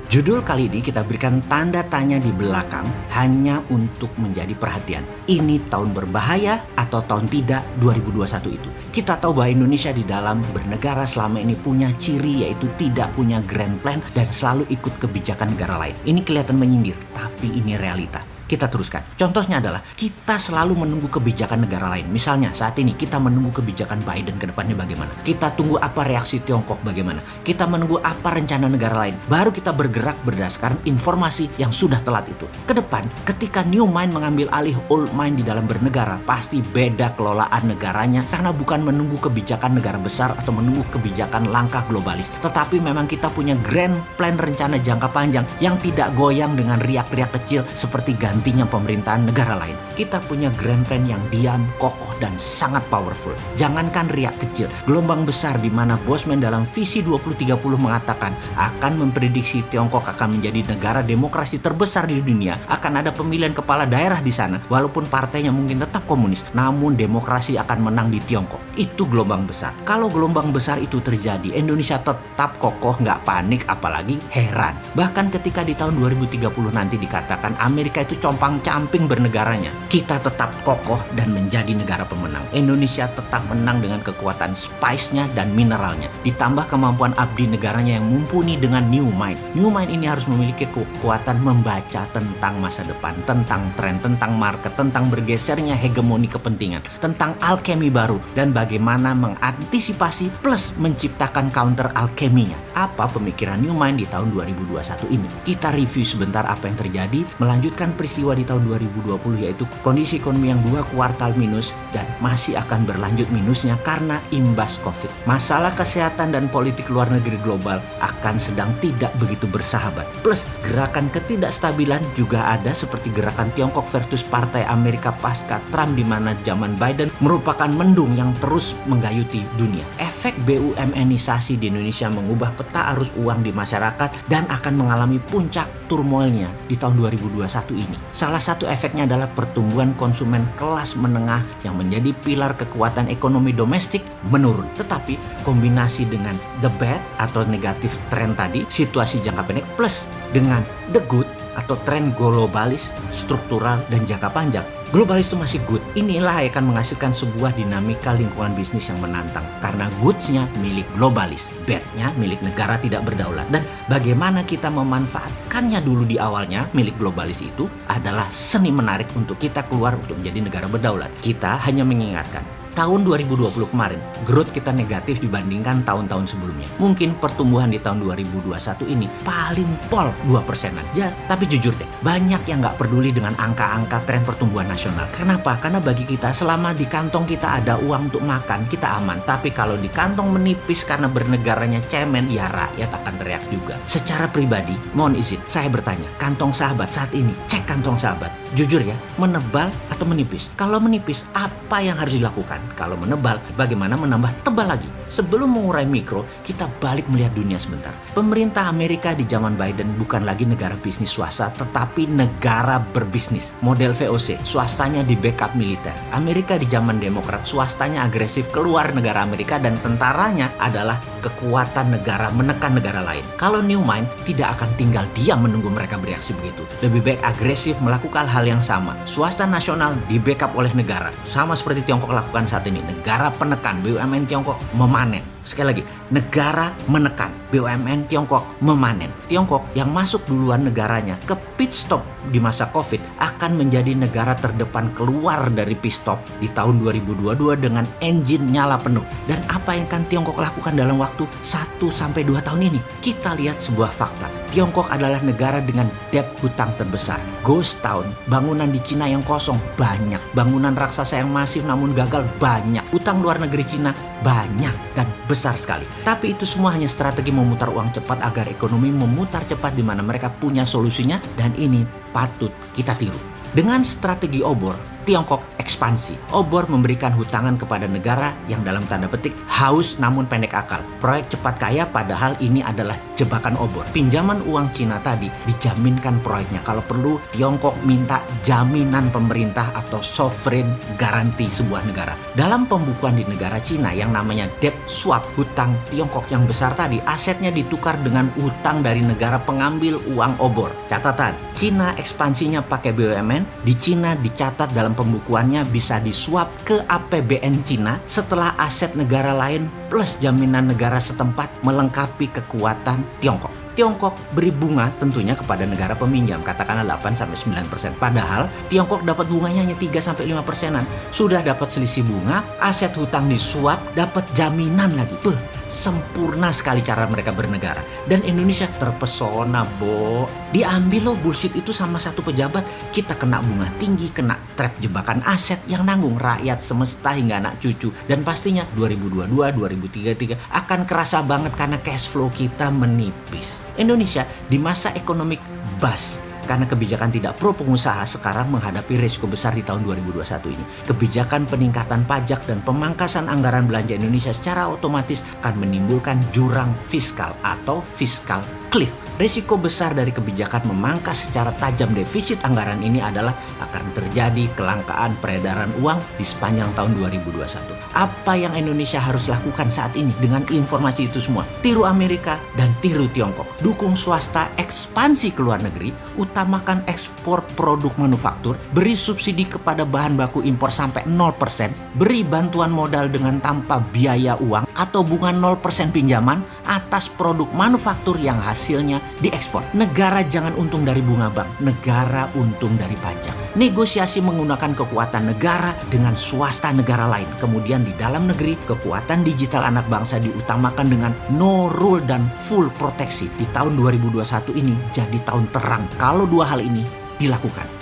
Judul kali ini kita berikan tanda tanya di belakang hanya untuk menjadi perhatian. Ini tahun berbahaya atau tahun tidak 2021 itu. Kita tahu bahwa Indonesia di dalam bernegara selama ini punya ciri yaitu tidak punya grand plan dan selalu ikut kebijakan negara lain. Ini kelihatan menyindir, tapi ini realita. Kita teruskan. Contohnya adalah kita selalu menunggu kebijakan negara lain. Misalnya saat ini kita menunggu kebijakan Biden ke depannya bagaimana. Kita tunggu apa reaksi Tiongkok bagaimana. Kita menunggu apa rencana negara lain. Baru kita bergerak berdasarkan informasi yang sudah telat itu. Ke depan ketika new mind mengambil alih old mind di dalam bernegara, pasti beda kelolaan negaranya karena bukan menunggu kebijakan negara besar atau menunggu kebijakan langkah globalis. Tetapi memang kita punya grand plan rencana jangka panjang yang tidak goyang dengan riak-riak kecil seperti gantinya pemerintahan negara lain. Kita punya grand plan yang diam, kokoh, dan sangat powerful. Jangankan riak kecil, gelombang besar di mana Bosman dalam visi 2030 mengatakan akan memprediksi Tiongkok akan menjadi negara demokrasi terbesar di dunia, akan ada pemilihan kepala daerah di sana, walaupun partainya mungkin tetap komunis, namun demokrasi akan menang di Tiongkok. Itu gelombang besar. Kalau gelombang besar itu terjadi, Indonesia tetap kokoh, nggak panik, apalagi heran. Bahkan ketika di tahun 2030 nanti dikatakan Amerika itu compang-camping bernegaranya, kita tetap kokoh dan menjadi negara pemenang. Indonesia tetap menang dengan kekuatan spice-nya dan mineralnya, ditambah kemampuan abdi negaranya yang mumpuni dengan new mind. New mind ini harus memiliki kekuatan membaca tentang masa depan, tentang tren, tentang market, tentang bergesernya hegemoni kepentingan, tentang alkemi baru, dan bagaimana mengantisipasi plus menciptakan counter alkeminya. Apa pemikiran new mind di tahun 2021 ini? Kita review sebentar apa yang terjadi, melanjutkan peristiwa di tahun 2020 yaitu kondisi ekonomi yang 2 kuartal minus dan masih akan berlanjut minusnya karena imbas COVID. Masalah kesehatan dan politik luar negeri global akan sedang tidak begitu bersahabat. Plus gerakan ketidakstabilan juga ada seperti gerakan Tiongkok versus Partai Amerika pasca Trump di mana zaman Biden merupakan mendung yang terus menggayuti dunia. Efek BUMN-isasi di Indonesia mengubah peta arus uang di masyarakat dan akan mengalami puncak turmoilnya di tahun 2021 ini. Salah satu efeknya adalah pertumbuhan konsumen kelas menengah yang menjadi pilar kekuatan ekonomi domestik menurun. Tetapi kombinasi dengan the bad atau negatif tren tadi, situasi jangka pendek plus dengan the good atau tren globalis, struktural, dan jangka panjang. Globalis itu masih good. Inilah yang akan menghasilkan sebuah dinamika lingkungan bisnis yang menantang. Karena goods-nya milik globalis, bad-nya milik negara tidak berdaulat. Dan bagaimana kita memanfaatkannya dulu di awalnya milik globalis itu adalah seni menarik untuk kita keluar untuk menjadi negara berdaulat. Kita hanya mengingatkan, tahun 2020 kemarin, growth kita negatif dibandingkan tahun-tahun sebelumnya. Mungkin pertumbuhan di tahun 2021 ini paling pol 2%-an. Ya, tapi jujur deh, banyak yang nggak peduli dengan angka-angka tren pertumbuhan nasional. Kenapa? Karena bagi kita, selama di kantong kita ada uang untuk makan, kita aman. Tapi kalau di kantong menipis karena bernegaranya cemen, ya rakyat akan teriak juga. Secara pribadi, mohon izin, saya bertanya, kantong sahabat saat ini, cek kantong sahabat. Jujur ya, menebal atau menipis? Kalau menipis, apa yang harus dilakukan? Kalau menebal, bagaimana menambah tebal lagi? Sebelum mengurai mikro, kita balik melihat dunia sebentar. Pemerintah Amerika di zaman Biden bukan lagi negara bisnis swasta, tetapi negara berbisnis. Model VOC, swastanya di backup militer. Amerika di zaman Demokrat, swastanya agresif keluar negara Amerika dan tentaranya adalah kekuatan negara menekan negara lain. Kalau New Mind tidak akan tinggal diam menunggu mereka bereaksi begitu. Lebih baik agresif melakukan hal yang sama. Swasta nasional di backup oleh negara. Sama seperti Tiongkok lakukan saat ini. Negara penekan, BUMN Tiongkok memanen. Sekali lagi, negara menekan, BUMN Tiongkok memanen. Tiongkok yang masuk duluan negaranya ke pit stop di masa COVID akan menjadi negara terdepan keluar dari pit stop di tahun 2022 dengan engine nyala penuh. Dan apa yang akan Tiongkok lakukan dalam waktu 1-2 tahun ini? Kita lihat sebuah fakta. Tiongkok adalah negara dengan debt hutang terbesar. Ghost town, bangunan di Cina yang kosong banyak. Bangunan raksasa yang masif namun gagal banyak. Utang luar negeri Cina banyak dan besar sekali. Tapi itu semua hanya strategi memutar uang cepat agar ekonomi memutar cepat di mana mereka punya solusinya dan ini patut kita tiru. Dengan strategi obor, Tiongkok ekspansi. Obor memberikan hutangan kepada negara yang dalam tanda petik haus namun pendek akal. Proyek cepat kaya padahal ini adalah jebakan obor. Pinjaman uang Cina tadi dijaminkan proyeknya. Kalau perlu Tiongkok minta jaminan pemerintah atau sovereign garanti sebuah negara. Dalam pembukuan di negara Cina yang namanya debt swap, hutang Tiongkok yang besar tadi asetnya ditukar dengan utang dari negara pengambil uang obor. Catatan, Cina ekspansinya pakai BUMN. Di Cina dicatat dalam pembukuannya bisa disuap ke APBN Cina setelah aset negara lain plus jaminan negara setempat melengkapi kekuatan Tiongkok. Tiongkok beri bunga tentunya kepada negara peminjam, katakanlah 8-9%. Padahal Tiongkok dapat bunganya hanya 3-5%. Sudah dapat selisih bunga, aset hutang disuap, dapat jaminan lagi. Sempurna sekali cara mereka bernegara. Dan Indonesia terpesona, Bo. Diambil loh bullshit itu sama satu pejabat. Kita kena bunga tinggi, kena trap jebakan aset yang nanggung rakyat semesta hingga anak cucu. Dan pastinya 2022, 2033 akan kerasa banget karena cash flow kita menipis. Indonesia di masa ekonomi bust karena kebijakan tidak pro pengusaha sekarang menghadapi risiko besar di tahun 2021 ini. Kebijakan peningkatan pajak dan pemangkasan anggaran belanja Indonesia secara otomatis akan menimbulkan jurang fiskal atau fiscal cliff. Risiko besar dari kebijakan memangkas secara tajam defisit anggaran ini adalah akan terjadi kelangkaan peredaran uang di sepanjang tahun 2021. Apa yang Indonesia harus lakukan saat ini dengan informasi itu semua? Tiru Amerika dan tiru Tiongkok. Dukung swasta ekspansi ke luar negeri, utamakan ekspor produk manufaktur, beri subsidi kepada bahan baku impor sampai 0%, beri bantuan modal dengan tanpa biaya uang atau bunga 0% pinjaman atas produk manufaktur yang hasilnya diekspor. Negara jangan untung dari bunga bank, negara untung dari pajak. Negosiasi menggunakan kekuatan negara dengan swasta negara lain. Kemudian di dalam negeri, kekuatan digital anak bangsa diutamakan dengan no rule dan full proteksi. Di tahun 2021 ini jadi tahun terang kalau dua hal ini dilakukan.